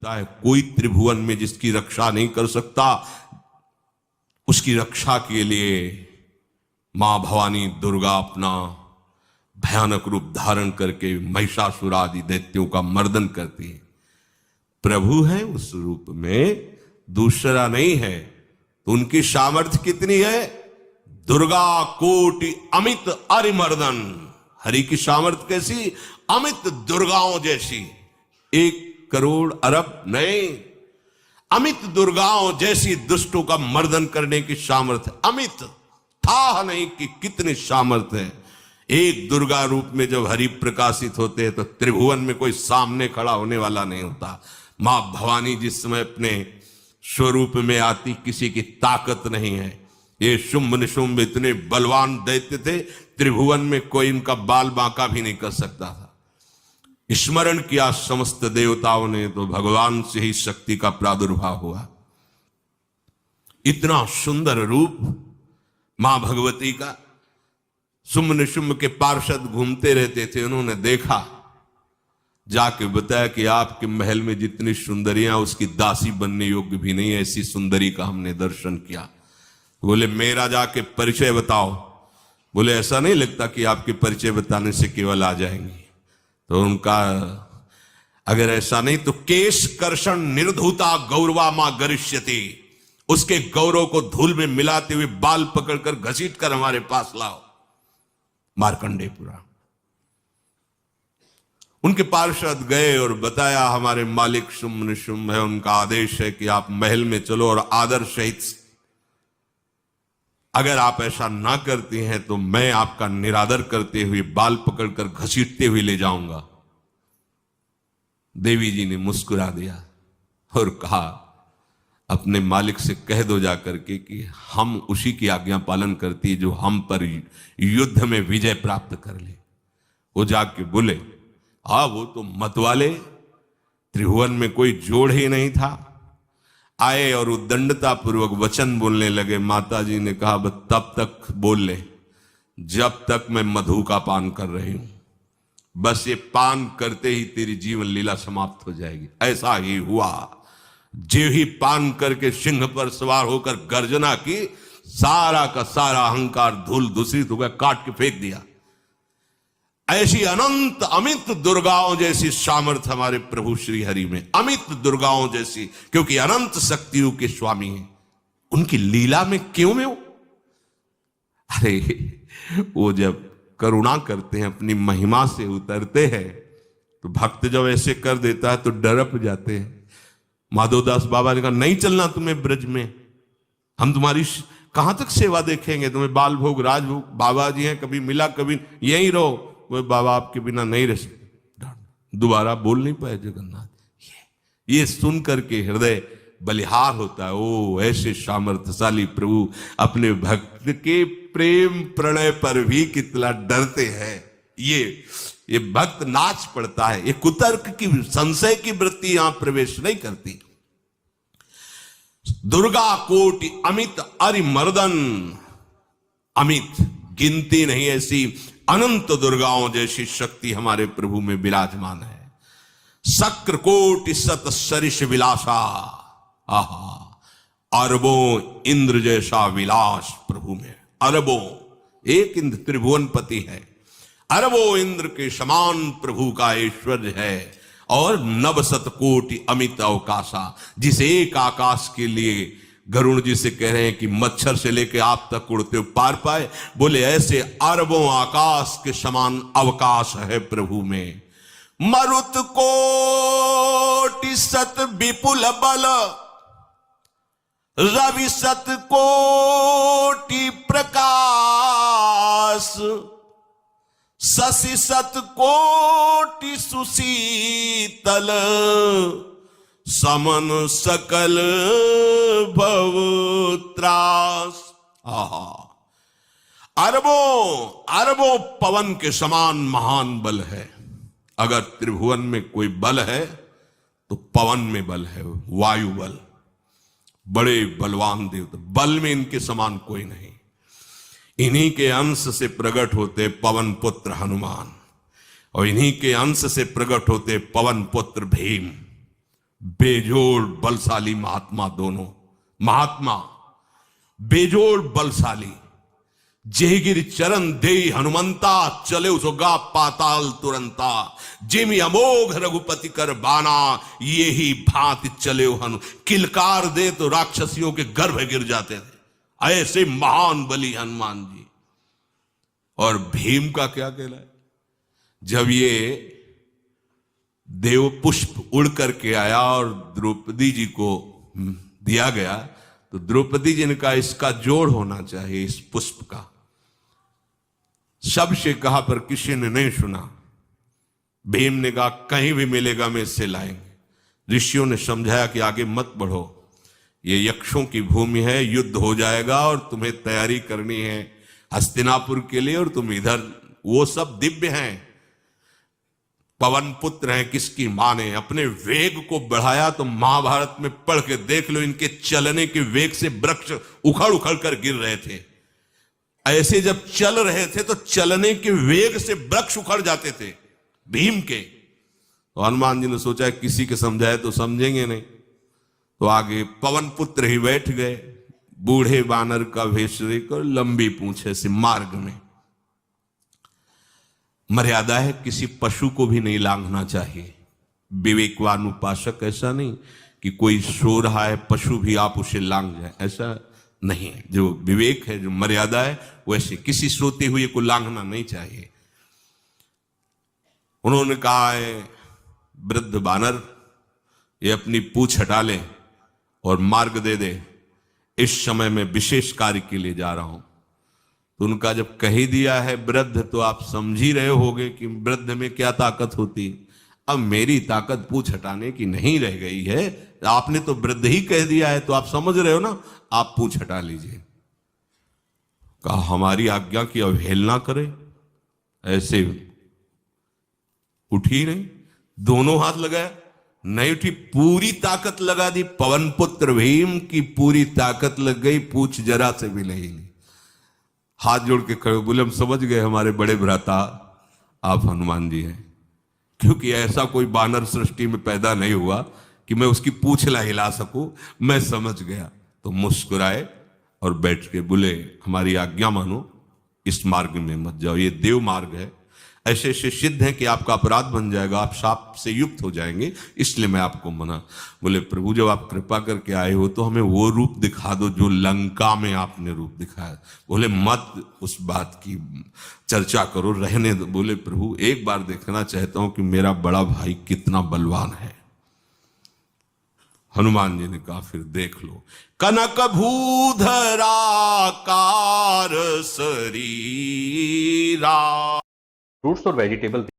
है कोई त्रिभुवन में जिसकी रक्षा नहीं कर सकता, उसकी रक्षा के लिए मां भवानी दुर्गा अपना भयानक रूप धारण करके महिषासुर आदि दैत्यों का मर्दन करती है। प्रभु है उस रूप में, दूसरा नहीं है। तो उनकी सामर्थ्य कितनी है? दुर्गा कोटि अमित अरिमर्दन। हरि की सामर्थ्य कैसी? अमित दुर्गाओं जैसी। 1 करोड़ अरब नहीं, अमित दुर्गाओं जैसी दुष्टों का मर्दन करने की सामर्थ्य। अमित था नहीं कि कितनी सामर्थ्य है। एक दुर्गा रूप में जब हरि प्रकाशित होते हैं तो त्रिभुवन में कोई सामने खड़ा होने वाला नहीं होता। मां भवानी जिस समय अपने स्वरूप में आती, किसी की ताकत नहीं है। ये शुंभ निशुंभ इतने बलवान दैत्य थे, त्रिभुवन में कोई इनका बाल बांका भी नहीं कर सकता था। स्मरण किया समस्त देवताओं ने तो भगवान से ही शक्ति का प्रादुर्भाव हुआ। इतना सुंदर रूप मां भगवती का। शुंभ निशुंभ के पार्षद घूमते रहते थे, उन्होंने देखा, जाके बताया कि आपके महल में जितनी सुंदरियां उसकी दासी बनने योग्य भी नहीं, ऐसी सुंदरी का हमने दर्शन किया। बोले मेरा जाके परिचय बताओ। बोले ऐसा नहीं लगता कि आपके परिचय बताने से केवल आ जाएंगी। तो उनका अगर ऐसा नहीं तो केश कर्षण निर्धूता गौरवा मां गरिष्यति, उसके गौरव को धूल में मिलाते हुए बाल पकड़कर घसीट कर हमारे पास लाओ। मार्कंडेयपुरा उनके पार्षद गए और बताया हमारे मालिक शुंभ निशुंभ है, उनका आदेश है कि आप महल में चलो और आदर सहित, अगर आप ऐसा ना करती हैं तो मैं आपका निरादर करते हुए बाल पकड़कर घसीटते हुए ले जाऊंगा। देवी जी ने मुस्कुरा दिया और कहा अपने मालिक से कह दो जाकर के कि हम उसी की आज्ञा पालन करती जो हम पर युद्ध में विजय प्राप्त कर ले। वो जाके बोले हाँ वो तो मतवाले, त्रिभुवन में कोई जोड़ ही नहीं था। आए और उद्दंडता पूर्वक वचन बोलने लगे। माता जी ने कहा बस तब तक बोल ले जब तक मैं मधु का पान कर रही हूं, बस ये पान करते ही तेरी जीवन लीला समाप्त हो जाएगी। ऐसा ही हुआ। जो ही पान करके सिंह पर सवार होकर गर्जना की, सारा का सारा अहंकार धूल दूषित हो गया, काट के फेंक दिया। ऐसी अनंत अमित दुर्गाओं जैसी सामर्थ्य हमारे प्रभु श्री हरि में, अमित दुर्गाओं जैसी, क्योंकि अनंत शक्तियों के स्वामी हैं। उनकी लीला में क्यों में हो? अरे वो जब करुणा करते हैं, अपनी महिमा से उतरते हैं, तो भक्त जब ऐसे कर देता है तो डरप जाते हैं। माधवदास बाबा ने कहा नहीं चलना तुम्हें ब्रज में, हम तुम्हारी कहां तक सेवा देखेंगे, तुम्हें बाल भोग राजभोग, बाबा जी हैं, कभी मिला कभी यहीं रहो। वो बाबा आपके बिना नहीं रह सकते। दोबारा बोल नहीं पाए जगन्नाथ। ये सुन करके हृदय बलिहार होता है। ओ ऐसे सामर्थ्यशाली प्रभु अपने भक्त के प्रेम प्रणय पर भी कितना डरते हैं। ये भक्त नाच पड़ता है। ये कुतर्क की, संशय की वृत्ति यहां प्रवेश नहीं करती। दुर्गा कोटि अमित अरिमर्दन, अमित गिनती नहीं ऐसी अनंत दुर्गाओं जैसी शक्ति हमारे प्रभु में विराजमान है। शक्र कोटि सत सरिष विलासा, आहा अरबों इंद्र जैसा विलास प्रभु में। अरबों, एक इंद्र त्रिभुवनपति है, अरबों इंद्र के समान प्रभु का ऐश्वर्य है। और नवशत कोटि अमित अवकाशा, जिस एक आकाश के लिए गरुड़ जी से कह रहे हैं कि मच्छर से लेके आप तक उड़ते हो पार पाए, बोले ऐसे अरबों आकाश के समान अवकाश है प्रभु में। मरुत कोटि सत विपुल बल, रवि सत कोटि प्रकाश, शशि सत कोटि सुशीतल, समन सकल भव त्रास। अरबों पवन के समान महान बल है। अगर त्रिभुवन में कोई बल है तो पवन में बल है, वायु बल। बड़े बलवान देवता, बल में इनके समान कोई नहीं। इन्हीं के अंश से प्रकट होते पवन पुत्र हनुमान, और इन्हीं के अंश से प्रकट होते पवन पुत्र भीम। बेजोड़ बलशाली महात्मा, दोनों महात्मा बेजोड़ बलशाली। जेगिर चरण दे हनुमंता, चले उसोगा पाताल तुरंता। जिम अमोघ रघुपति कर बाना, ये ही भांति चले हनु। किलकार दे तो राक्षसियों के गर्भ गिर जाते थे, ऐसे महान बली हनुमान जी। और भीम का क्या कहला है? जब ये देव पुष्प उड़ करके आया और द्रौपदी जी को दिया गया, तो द्रौपदी जी ने कहा इसका जोड़ होना चाहिए, इस पुष्प का। सबसे कहा पर किसी ने नहीं सुना। भीम ने कहा कहीं भी मिलेगा मैं इससे लाएंगे। ऋषियों ने समझाया कि आगे मत बढ़ो, ये यक्षों की भूमि है, युद्ध हो जाएगा और तुम्हें तैयारी करनी है हस्तिनापुर के लिए, और तुम इधर, वो सब दिव्य हैं, पवन पुत्र हैं, किसकी माने। अपने वेग को बढ़ाया तो महाभारत में पढ़ के देख लो, इनके चलने के वेग से वृक्ष उखड़ उखड़ कर गिर रहे थे। ऐसे जब चल रहे थे तो चलने के वेग से वृक्ष उखड़ जाते थे भीम के। तो हनुमान जी ने सोचा किसी के समझाए तो समझेंगे नहीं, तो आगे पवन पुत्र ही बैठ गए, बूढ़े बानर का वेश लेकर, लंबी पूंछे से। मार्ग में मर्यादा है, किसी पशु को भी नहीं लांघना चाहिए। विवेकवान उपासक ऐसा नहीं कि कोई सो रहा है पशु भी आप उसे लांघ जाए, ऐसा नहीं। जो विवेक है, जो मर्यादा है, वैसे किसी सोते हुए को लांघना नहीं चाहिए। उन्होंने कहा है वृद्ध बानर, ये अपनी पूंछ हटा ले और मार्ग दे दे, इस समय मैं विशेष कार्य के लिए जा रहा हूं। तो उनका जब कह ही दिया है वृद्ध, तो आप समझ ही रहे होगे कि वृद्ध में क्या ताकत होती। अब मेरी ताकत पूंछ हटाने की नहीं रह गई है, आपने तो वृद्ध ही कह दिया है, तो आप समझ रहे हो ना, आप पूंछ हटा लीजिए। कहा हमारी आज्ञा की अवहेलना करे, ऐसे उठी नहीं, दोनों हाथ लगाया, नहीं उठी, पूरी ताकत लगा दी। पवन पुत्र भीम की पूरी ताकत लग गई, पूंछ जरा से भी नहीं ली। हाथ जोड़ के खड़े बोले हम समझ गए हमारे बड़े भ्राता आप हनुमान जी हैं, क्योंकि ऐसा कोई बानर सृष्टि में पैदा नहीं हुआ कि मैं उसकी पूंछ ला हिला सकूं। मैं समझ गया। तो मुस्कुराए और बैठ के बोले हमारी आज्ञा मानो, इस मार्ग में मत जाओ, ये देव मार्ग है, ऐसे ऐसे सिद्ध है कि आपका अपराध बन जाएगा, आप शाप से युक्त हो जाएंगे, इसलिए मैं आपको मना। बोले प्रभु जब आप कृपा करके आए हो तो हमें वो रूप दिखा दो जो लंका में आपने रूप दिखाया। बोले मत उस बात की चर्चा करो, रहने दो। बोले प्रभु एक बार देखना चाहता हूं कि मेरा बड़ा भाई कितना बलवान है। हनुमान जी ने कहा फिर देख लो। कनक भूधराकार शरीरा। फ्रूट्स और वेजिटेबल